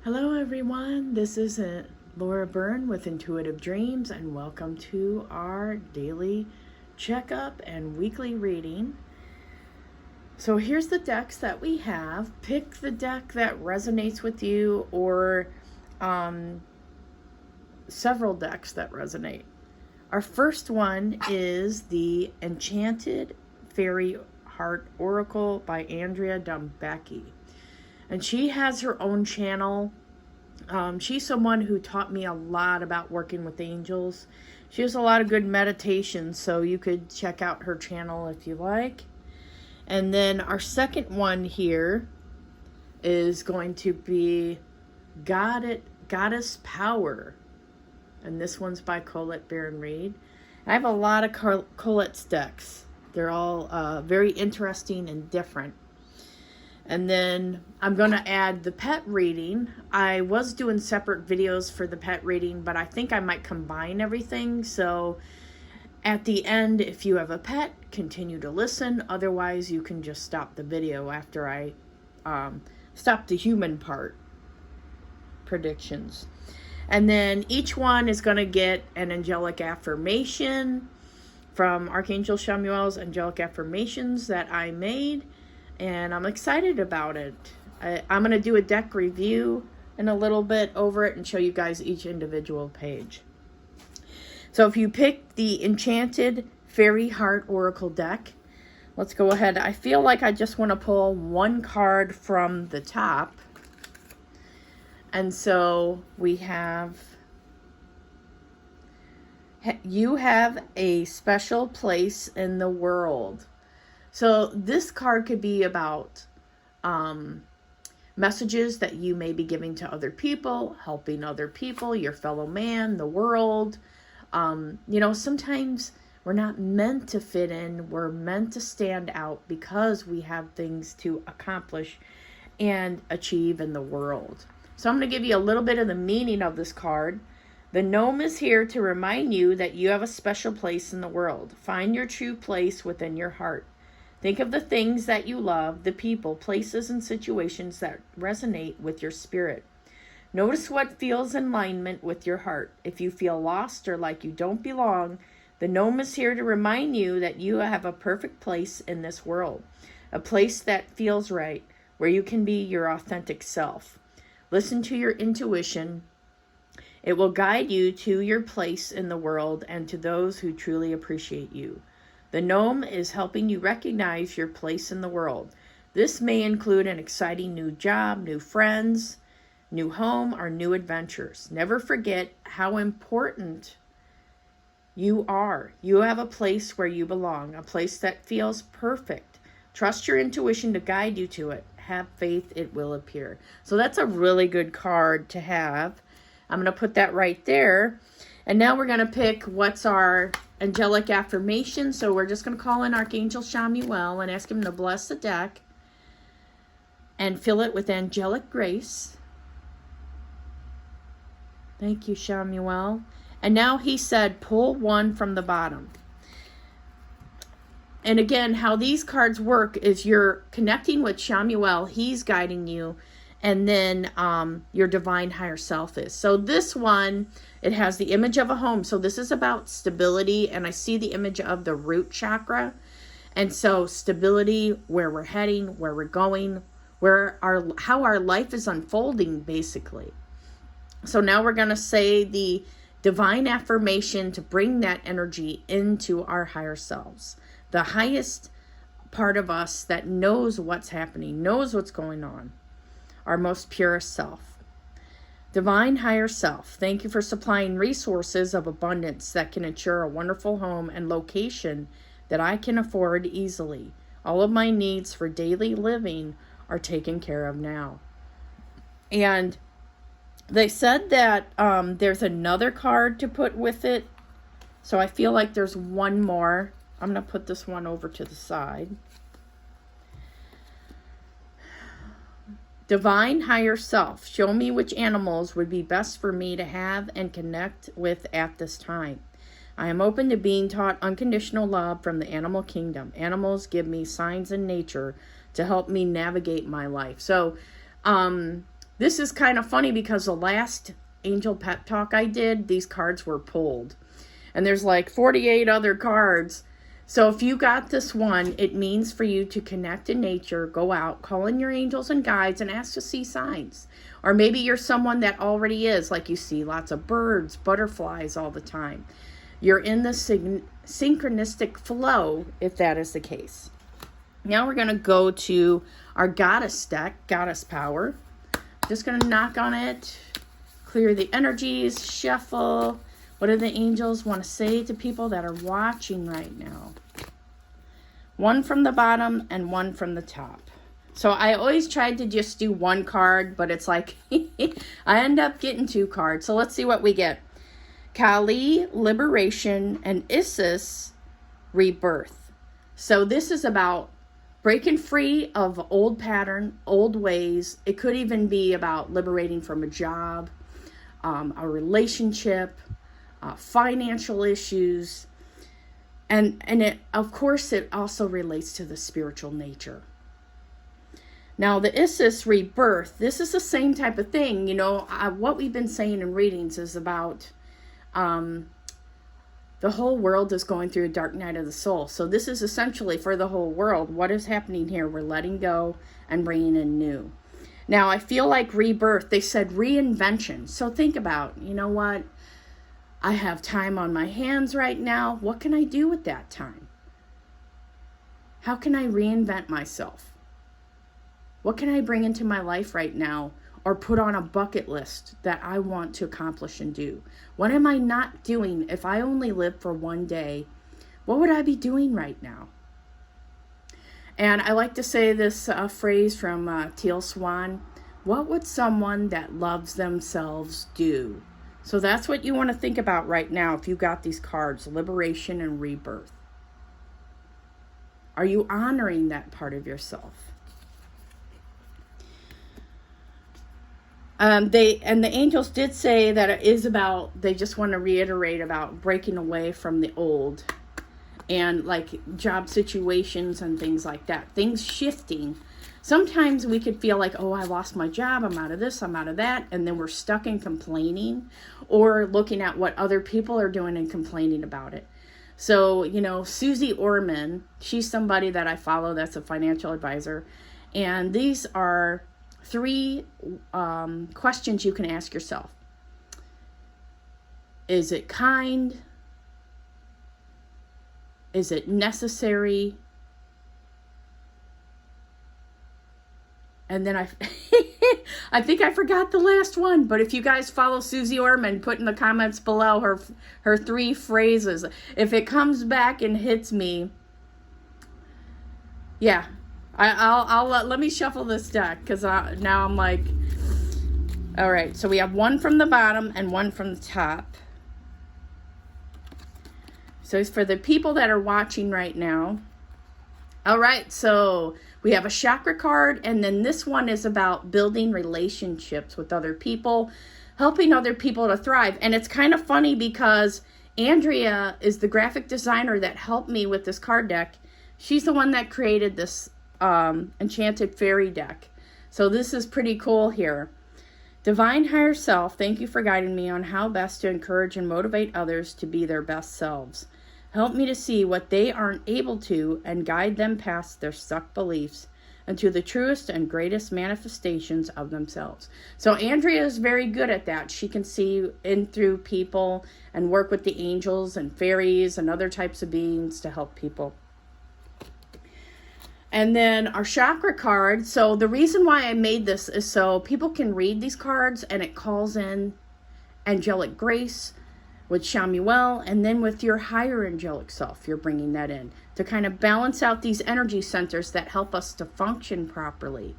Hello everyone, this is Laura Byrne with Intuitive Dreams, and welcome to our daily checkup and weekly reading. So here's the decks that we have. Pick the deck that resonates with you, or several decks that resonate. Our first one is the Enchanted Fairy Heart Oracle by Andrea Dumbecki. And she has her own channel. She's someone who taught me a lot about working with angels. She has a lot of good meditations, so you could check out her channel if you like. And then our second one here is going to be Goddess Power. And this one's by Colette Baron Reed. I have a lot of Colette's decks. They're all very interesting and different. And then I'm going to add the pet reading. I was doing separate videos for the pet reading, but I think I might combine everything. So at the end, if you have a pet, continue to listen. Otherwise, you can just stop the video after I stop the human part predictions. And then each one is going to get an angelic affirmation from Archangel Chamuel's angelic affirmations that I made. And I'm excited about it. I'm going to do a deck review in a little bit over it and show you guys each individual page. So if you pick the Enchanted Fairy Heart Oracle deck, let's go ahead. I feel like I just want to pull one card from the top. And so we have, you have a special place in the world. So this card could be about messages that you may be giving to other people, helping other people, your fellow man, the world. Sometimes we're not meant to fit in. We're meant to stand out because we have things to accomplish and achieve in the world. So I'm going to give you a little bit of the meaning of this card. The gnome is here to remind you that you have a special place in the world. Find your true place within your heart. Think of the things that you love, the people, places, and situations that resonate with your spirit. Notice what feels in alignment with your heart. If you feel lost or like you don't belong, the gnome is here to remind you that you have a perfect place in this world, a place that feels right, where you can be your authentic self. Listen to your intuition. It will guide you to your place in the world and to those who truly appreciate you. The gnome is helping you recognize your place in the world. This may include an exciting new job, new friends, new home, or new adventures. Never forget how important you are. You have a place where you belong, a place that feels perfect. Trust your intuition to guide you to it. Have faith, it will appear. So that's a really good card to have. I'm going to put that right there. And now we're going to pick what's our angelic affirmation. So we're just going to call in Archangel Chamuel and ask him to bless the deck and fill it with angelic grace. Thank you, Chamuel. And now he said, pull one from the bottom. And again, how these cards work is you're connecting with Chamuel. He's guiding you. And then your divine higher self is. So this one, it has the image of a home. So this is about stability. And I see the image of the root chakra. And so stability, where we're heading, where we're going, how our life is unfolding, basically. So now we're going to say the divine affirmation to bring that energy into our higher selves. The highest part of us that knows what's happening, knows what's going on. Our most purest self. Divine higher self, thank you for supplying resources of abundance that can ensure a wonderful home and location that I can afford easily. All of my needs for daily living are taken care of now. And they said that there's another card to put with it. So I feel like there's one more. I'm going to put this one over to the side. Divine higher self, show me which animals would be best for me to have and connect with at this time. I am open to being taught unconditional love from the animal kingdom. Animals give me signs in nature to help me navigate my life. So This is kind of funny because the last angel pep talk I did, these cards were pulled. And there's like 48 other cards. So if you got this one, it means for you to connect in nature, go out, call in your angels and guides, and ask to see signs. Or maybe you're someone that already is, like you see lots of birds, butterflies all the time. You're in the synchronistic flow, if that is the case. Now we're going to go to our goddess deck, goddess power. Just going to knock on it, clear the energies, shuffle. What do the angels want to say to people that are watching right now? One from the bottom and one from the top. So I always tried to just do one card, but it's like I end up getting two cards. So let's see what we get. Kali, liberation, and Isis, rebirth. So this is about breaking free of old pattern, old ways. It could even be about liberating from a job, a relationship, financial issues. And it, of course, it also relates to the spiritual nature. Now, the Isis rebirth, this is the same type of thing. You know, what we've been saying in readings is about the whole world is going through a dark night of the soul. So this is essentially for the whole world. What is happening here? We're letting go and bringing in new. Now, I feel like rebirth, they said reinvention. So think about, you know what? I have time on my hands right now. What can I do with that time? How can I reinvent myself? What can I bring into my life right now or put on a bucket list that I want to accomplish and do? What am I not doing? If I only lived for one day, what would I be doing right now? And I like to say this phrase from Teal Swan, what would someone that loves themselves do? So that's what you want to think about right now if you got these cards, liberation and rebirth. Are you honoring that part of yourself? The angels did say that it is about, they just want to reiterate about breaking away from the old and like job situations and things like that, things shifting. Sometimes we could feel like, oh, I lost my job, I'm out of this, I'm out of that, and then we're stuck in complaining or looking at what other people are doing and complaining about it. So, you know, Susie Orman, she's somebody that I follow that's a financial advisor, and these are 3 questions you can ask yourself. Is it kind? Is it necessary? And then I think I forgot the last one, but if you guys follow Susie Orman, put in the comments below her 3 phrases. If it comes back and hits me, yeah, I'll let me shuffle this deck because now I'm like, all right. So we have one from the bottom and one from the top. So it's for the people that are watching right now. All right, so we have a chakra card, and then this one is about building relationships with other people, helping other people to thrive. And it's kind of funny because Andrea is the graphic designer that helped me with this card deck. She's the one that created this Enchanted fairy deck. So this is pretty cool here. Divine Higher Self, thank you for guiding me on how best to encourage and motivate others to be their best selves. Help me to see what they aren't able to and guide them past their stuck beliefs and to the truest and greatest manifestations of themselves. So Andrea is very good at that. She can see in through people and work with the angels and fairies and other types of beings to help people. And then our chakra card. So the reason why I made this is so people can read these cards and it calls in angelic grace with Chamuel, and then with your higher angelic self, you're bringing that in to kind of balance out these energy centers that help us to function properly.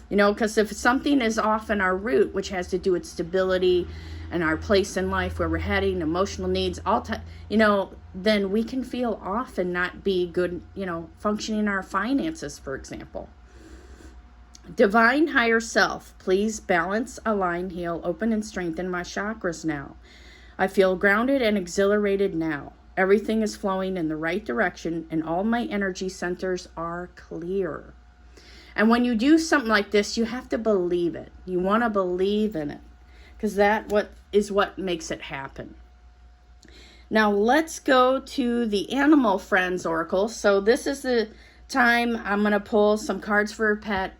You know, because if something is off in our root, which has to do with stability and our place in life, where we're heading, emotional needs, then we can feel off and not be good, functioning in our finances, for example. Divine Higher Self, please balance, align, heal, open, and strengthen my chakras now. I feel grounded and exhilarated now. Everything is flowing in the right direction and all my energy centers are clear. And when you do something like this, you have to believe it. You want to believe in it, because what makes it happen. Now let's go to the Animal Friends Oracle. So this is the time I'm going to pull some cards for a pet.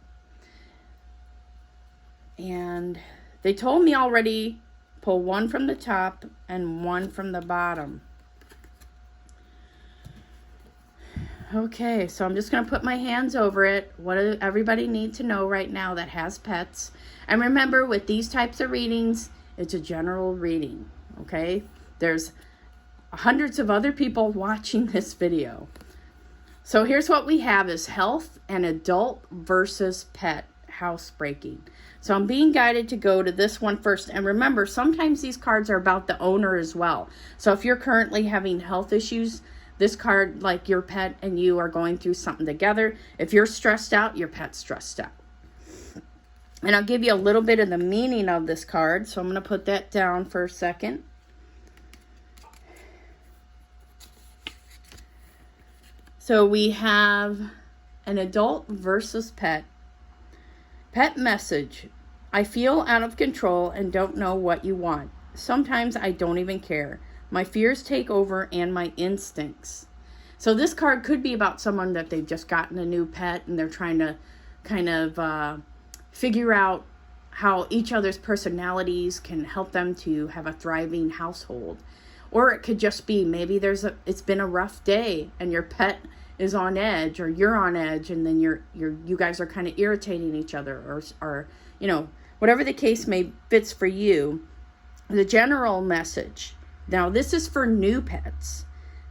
And they told me already, pull one from the top and one from the bottom. Okay, so I'm just going to put my hands over it. What does everybody need to know right now that has pets? And remember, with these types of readings, it's a general reading, okay? There's hundreds of other people watching this video. So here's what we have is health and adult versus pet housebreaking. So I'm being guided to go to this one first. And remember, sometimes these cards are about the owner as well. So if you're currently having health issues, this card, like your pet and you are going through something together. If you're stressed out, your pet's stressed out. And I'll give you a little bit of the meaning of this card. So I'm going to put that down for a second. So we have an adult versus pet. Pet message. I feel out of control and don't know what you want. Sometimes I don't even care. My fears take over and my instincts. So this card could be about someone that they've just gotten a new pet and they're trying to kind of figure out how each other's personalities can help them to have a thriving household. Or it could just be maybe it's been a rough day and your pet is on edge, or you're on edge, and then you guys are kind of irritating each other, or whatever the case may fits for you. The general message. Now, this is for new pets.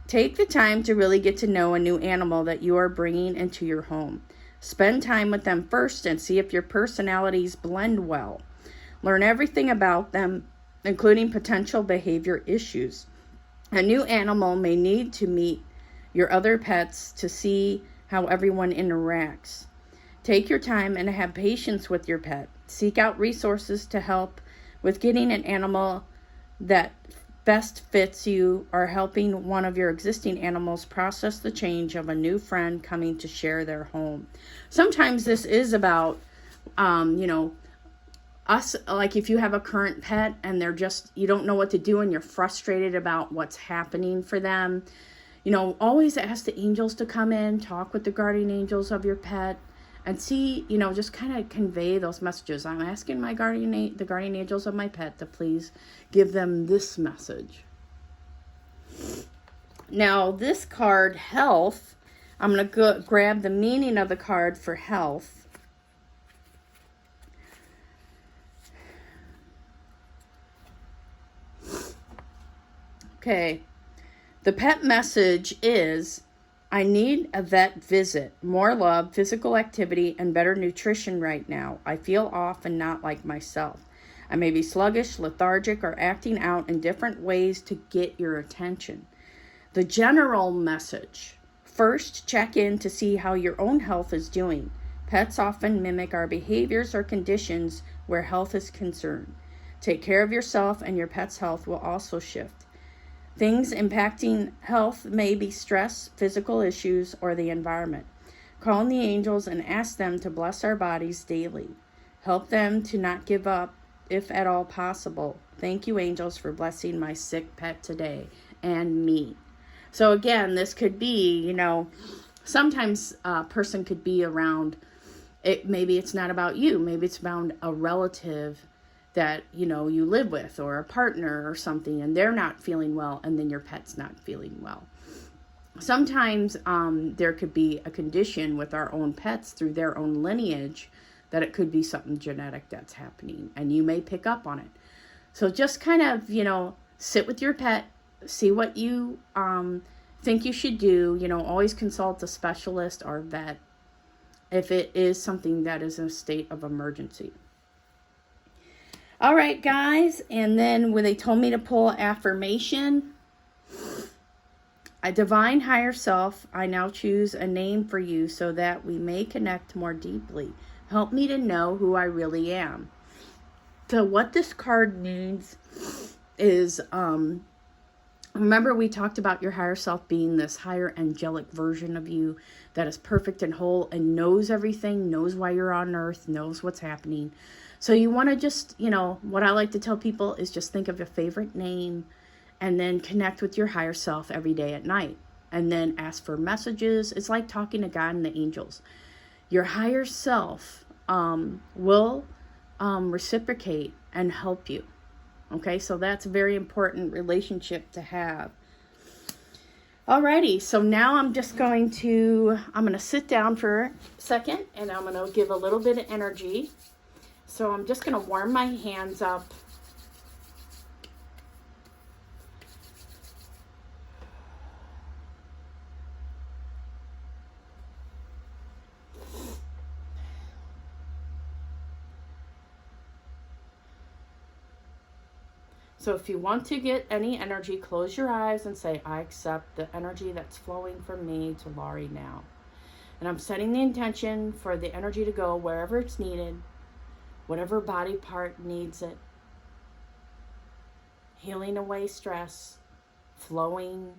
Take the time to really get to know a new animal that you are bringing into your home. Spend time with them first and see if your personalities blend well. Learn everything about them, including potential behavior issues. A new animal may need to meet your other pets to see how everyone interacts. Take your time and have patience with your pet. Seek out resources to help with getting an animal that best fits you, or helping one of your existing animals process the change of a new friend coming to share their home. Sometimes this is about, us, like if you have a current pet and you don't know what to do and you're frustrated about what's happening for them. Always ask the angels to come in, talk with the guardian angels of your pet, and see, just kind of convey those messages. I'm asking the guardian angels of my pet to please give them this message. Now, this card, health, I'm going to grab the meaning of the card for health. Okay. The pet message is, I need a vet visit, more love, physical activity, and better nutrition right now. I feel off and not like myself. I may be sluggish, lethargic, or acting out in different ways to get your attention. The general message. First, check in to see how your own health is doing. Pets often mimic our behaviors or conditions where health is concerned. Take care of yourself and your pet's health will also shift. Things impacting health may be stress, physical issues, or the environment. Call on the angels and ask them to bless our bodies daily. Help them to not give up, if at all possible. Thank you, angels, for blessing my sick pet today and me. So again, this could be, sometimes a person could be around, maybe it's not about you. Maybe it's about a relative that you live with, or a partner or something, and they're not feeling well, and then your pet's not feeling well. Sometimes there could be a condition with our own pets through their own lineage that it could be something genetic that's happening, and you may pick up on it. So just kind of sit with your pet, see what you think you should do. Always consult a specialist or vet if it is something that is in a state of emergency. All right, guys, and then when they told me to pull affirmation, a divine higher self, I now choose a name for you so that we may connect more deeply. Help me to know who I really am. So what this card means is Remember, we talked about your higher self being this higher angelic version of you that is perfect and whole and knows everything, knows why you're on earth, knows what's happening. So you want to just, what I like to tell people is just think of your favorite name and then connect with your higher self every day at night. And then ask for messages. It's like talking to God and the angels. Your higher self will reciprocate and help you. Okay, so that's a very important relationship to have. Alrighty, so now I'm going to sit down for a second and I'm going to give a little bit of energy. So I'm just going to warm my hands up. So if you want to get any energy, close your eyes and say, I accept the energy that's flowing from me to Laurie now. And I'm setting the intention for the energy to go wherever it's needed, whatever body part needs it. Healing away stress, flowing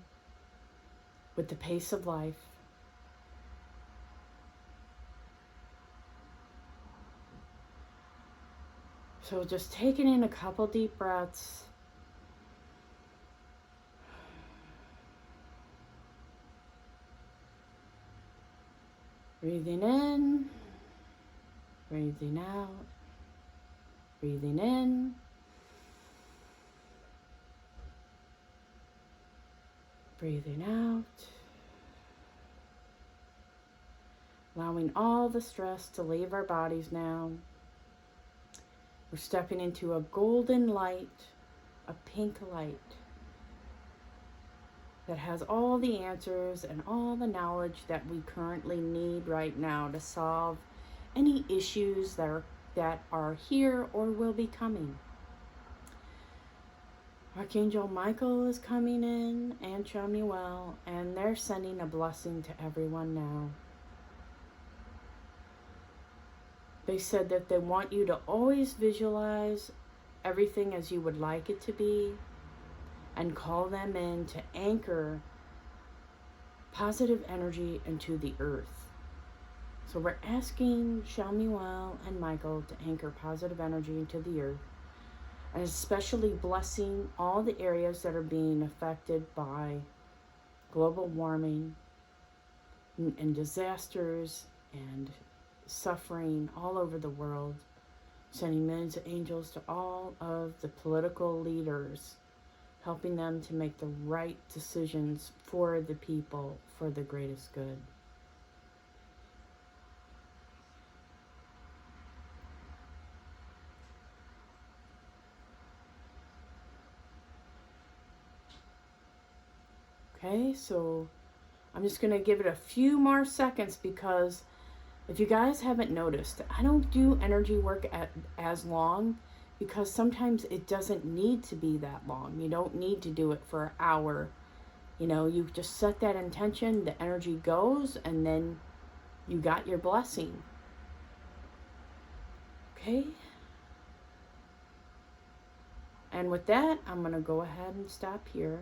with the pace of life. So just taking in a couple deep breaths. Breathing in, breathing out, breathing in, breathing out, allowing all the stress to leave our bodies now. We're stepping into a golden light, a pink light that has all the answers and all the knowledge that we currently need right now to solve any issues that are here or will be coming. Archangel Michael is coming in and Chamuel, and they're sending a blessing to everyone now. They said that they want you to always visualize everything as you would like it to be and call them in to anchor positive energy into the earth. So we're asking Chamuel and Michael to anchor positive energy into the earth, and especially blessing all the areas that are being affected by global warming and disasters and suffering all over the world, sending millions of angels to all of the political leaders, helping them to make the right decisions for the people, for the greatest good. Okay, so I'm just going to give it a few more seconds, because if you guys haven't noticed, I don't do energy work as long, because sometimes it doesn't need to be that long. You don't need to do it for an hour. You just set that intention, the energy goes, and then you got your blessing. Okay? And with that, I'm going to go ahead and stop here.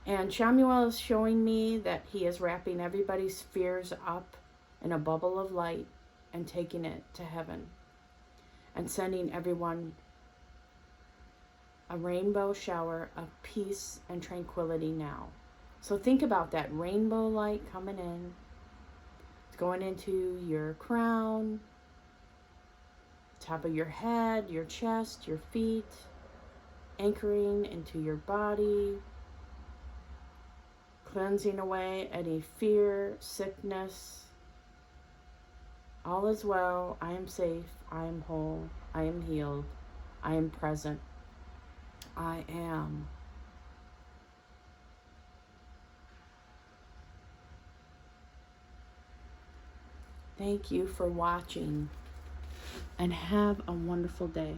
And Chamuel is showing me that he is wrapping everybody's fears up in a bubble of light and taking it to heaven and sending everyone a rainbow shower of peace and tranquility now. So think about that rainbow light coming in. It's going into your crown, top of your head, your chest, your feet, anchoring into your body, cleansing away any fear, sickness. All is well. I am safe. I am whole. I am healed. I am present. I am. Thank you for watching, and have a wonderful day.